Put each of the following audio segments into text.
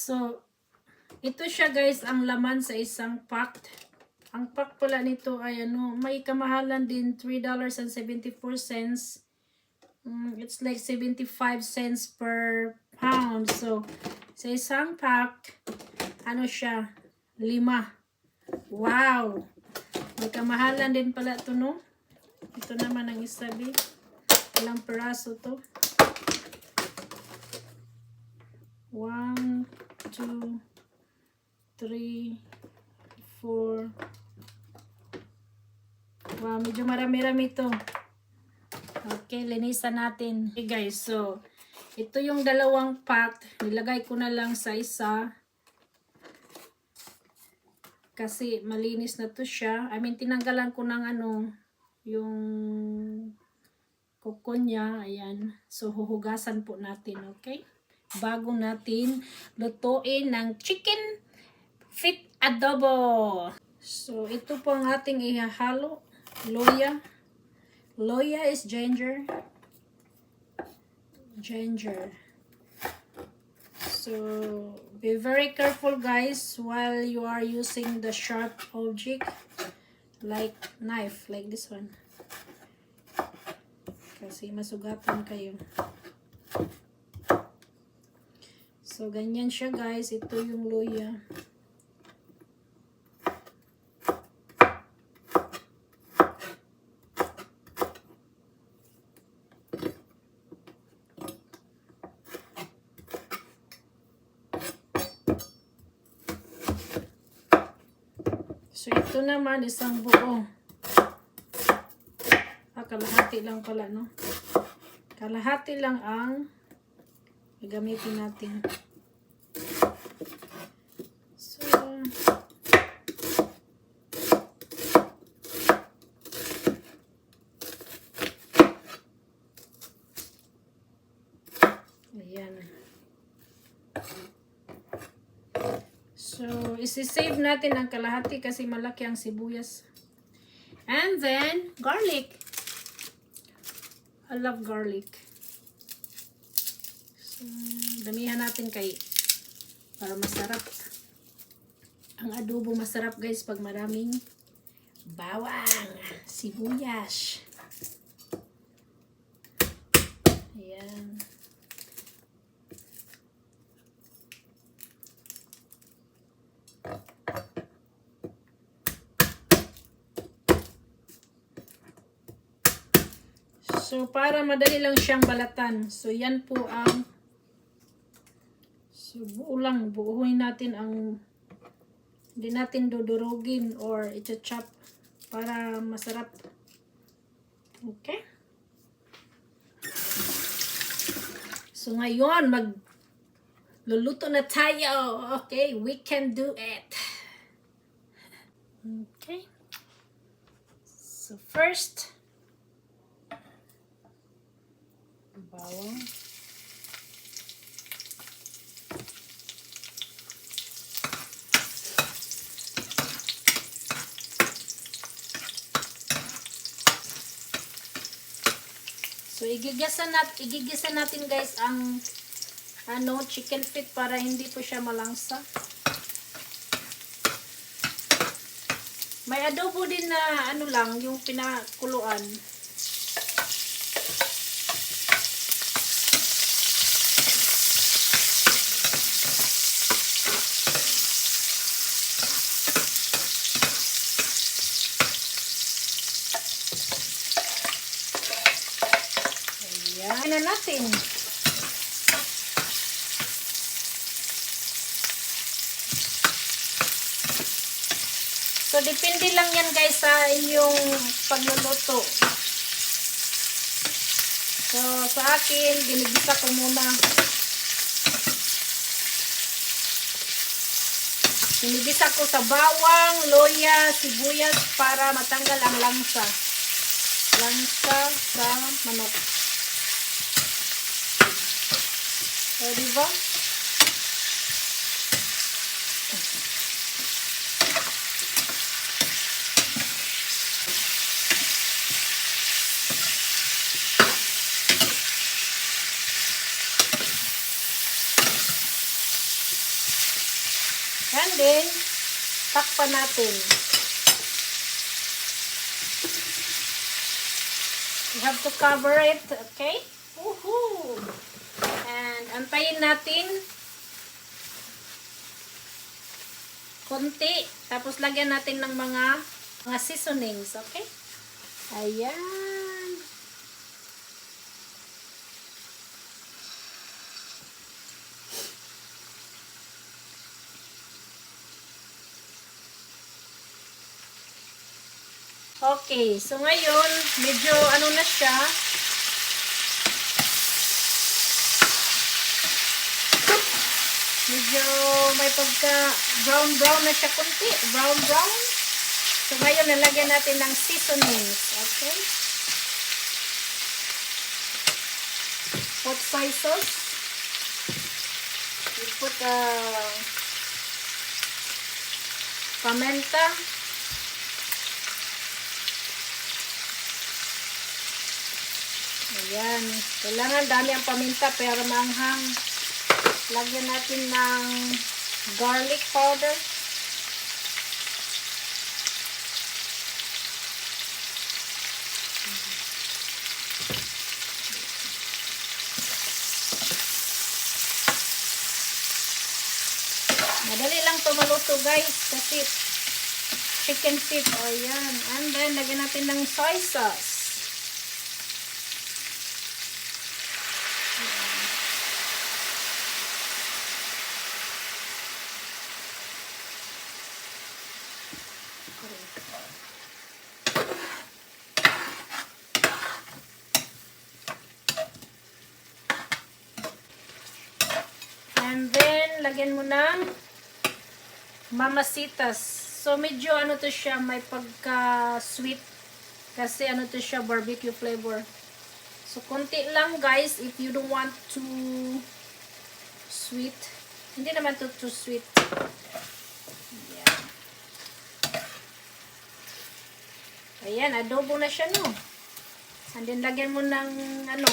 So, ito siya guys, ang laman sa isang pack. Ang pack pala nito ay may kamahalan din, $3.74. It's like 75 cents per pound. So, sa isang pack, siya? 5. Wow! May kamahalan din pala ito, no? Ito naman ang isabi. Ilang peraso to? 1, 2, 3, 4. Wow, medyo marami-rami to. Okay, linisan natin. Okay guys, so ito yung dalawang pack. Nilagay ko na lang sa isa. Kasi malinis na to siya. I mean, tinanggalan ko ng yung kuko niya. Ayan. So, huhugasan po natin, okay? Bago natin lutuin ng chicken feet adobo. So, ito po ang ating ihahalo. Luya. Luya is ginger. Ginger. So, be very careful guys while you are using the sharp object like knife, like this one. Kasi masugatan kayo. So, ganyan siya guys. Ito yung luya. So, ito naman, isang buo. Kalahati lang pala, no? Kalahati lang ang gagamitin natin. So, ayan. So, isi-save natin ang kalahati kasi malaki ang sibuyas. And then, garlic. I love garlic. So, damihan natin para masarap. Ang adobo masarap guys pag maraming bawang, sibuyas. Ayan. So, para madali lang siyang balatan. So, yan po ang buuhin natin hindi natin dudurugin or i-chop para masarap. Okay? So, ngayon, magluluto na tayo. Okay? We can do it. Okay? So, first, bawang. So, igigisa natin guys ang chicken feet para hindi po siya malangsa. May adobo din na lang, yung pinakuluan. Ayan na natin. So, depende lang yan guys sa inyong pagluluto. So, sa akin, ginigisa ko muna. Ginigisa ko sa bawang, loya, sibuyas para matanggal ang langsa. Langsa sa manok. O, diba? And then, takpan natin. You have to cover it, okay? Woohoo! And antayin natin konti. Tapos lagyan natin ng mga seasonings, okay? Ayan. Okay, so ngayon, medyo ano na siya. Medyo may pagka brown na siya kunti. Brown. So ngayon, nalagyan natin ng seasonings. Okay? Put soy sauce. We put pamenta. Ayan. Kailangan dami ang paminta pero maanghang. Lagyan natin ng garlic powder. Madali lang ito maluto guys kasi chicken feet. Ayan. And then lagyan natin ng soy sauce. And then, lagyan mo ng mamasitas. So, medyo ano to siya, may pagka-sweet. Kasi ano to siya, barbecue flavor. So, konti lang guys, if you don't want to sweet. Hindi naman to too sweet. Ayan. Ayan, adobo na siya, no? And then, lagyan mo ng ano,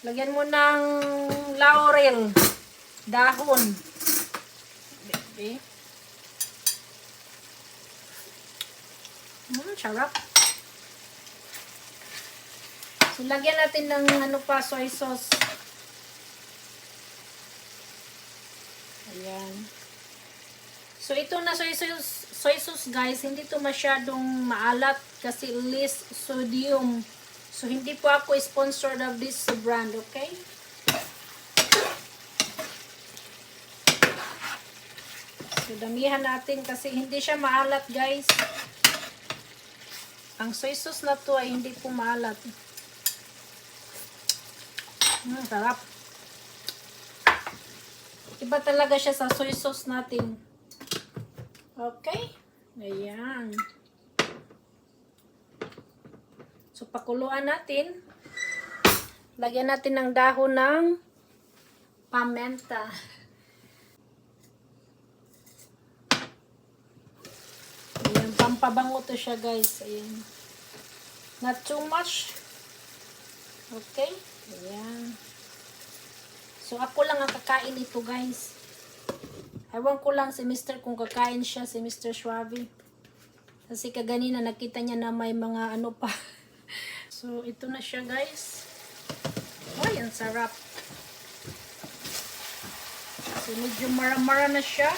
lagyan mo ng laurel, dahon. Baby. Sarap. So, lagyan natin ng ano pa, soy sauce. Ayan. So, ito na soy sauce guys, hindi to masyadong maalat kasi less sodium. So, hindi po ako sponsored of this brand, okay? So, damihan natin kasi hindi siya maalat, guys. Ang soy sauce na to ay hindi po maalat. Sarap. Iba talaga siya sa soy sauce natin. Okay? Ayan. So, pakuluan natin. Lagyan natin ng dahon ng pamenta. Ayan, pampabango to siya guys. Ayan. Not too much. Okay? Ayan. So, ako lang ang kakain ito guys. Ewan ko lang si Mr. kung kakain siya, si Mr. Schwabi. Kasi kaganina nakita niya na may mga ano pa. So, ito na siya guys. Ay, ang sarap. So, medyo mara-mara na siya.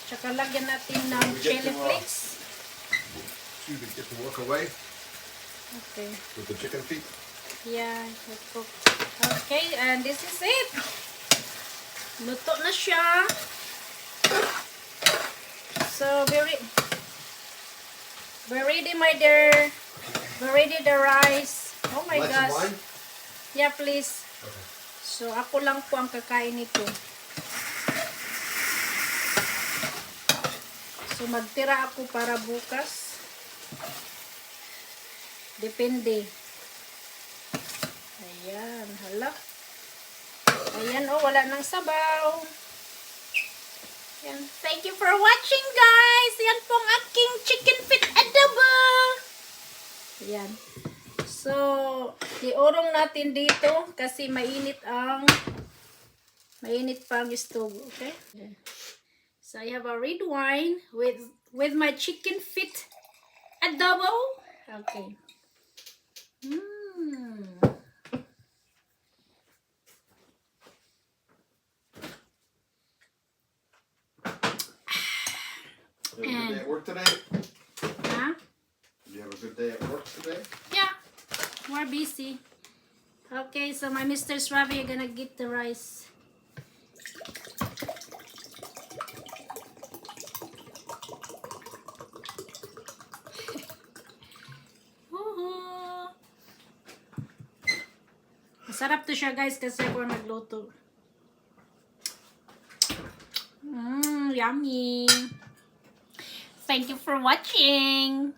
Tsaka lagyan natin ng chili flakes. You get to walk away Okay. with the chicken feet. Yeah, okay, and this is it. Luto na siya. So, be ready, my dear. Be ready the rice. Oh my Like some gosh. wine? Yeah, please. Okay. So, ako lang po ang kakain nito. So, magtira ako para bukas. Depende. Ayan, hala. Ayan, oh, wala nang sabaw. Ayan. Thank you for watching, guys. Yan pong aking chicken feet adobo. Ayan. So, So, iurong natin dito kasi mainit pa ang stove, okay? So, I have a red wine with my chicken feet adobo. Okay. You have a good day at work today? Huh? Did you have a good day at work today? Yeah, more busy. Okay, so my Mr. Ravi, you're gonna get the rice. Masarap to siya guys kasi ako nagluto. Yummy. Thank you for watching.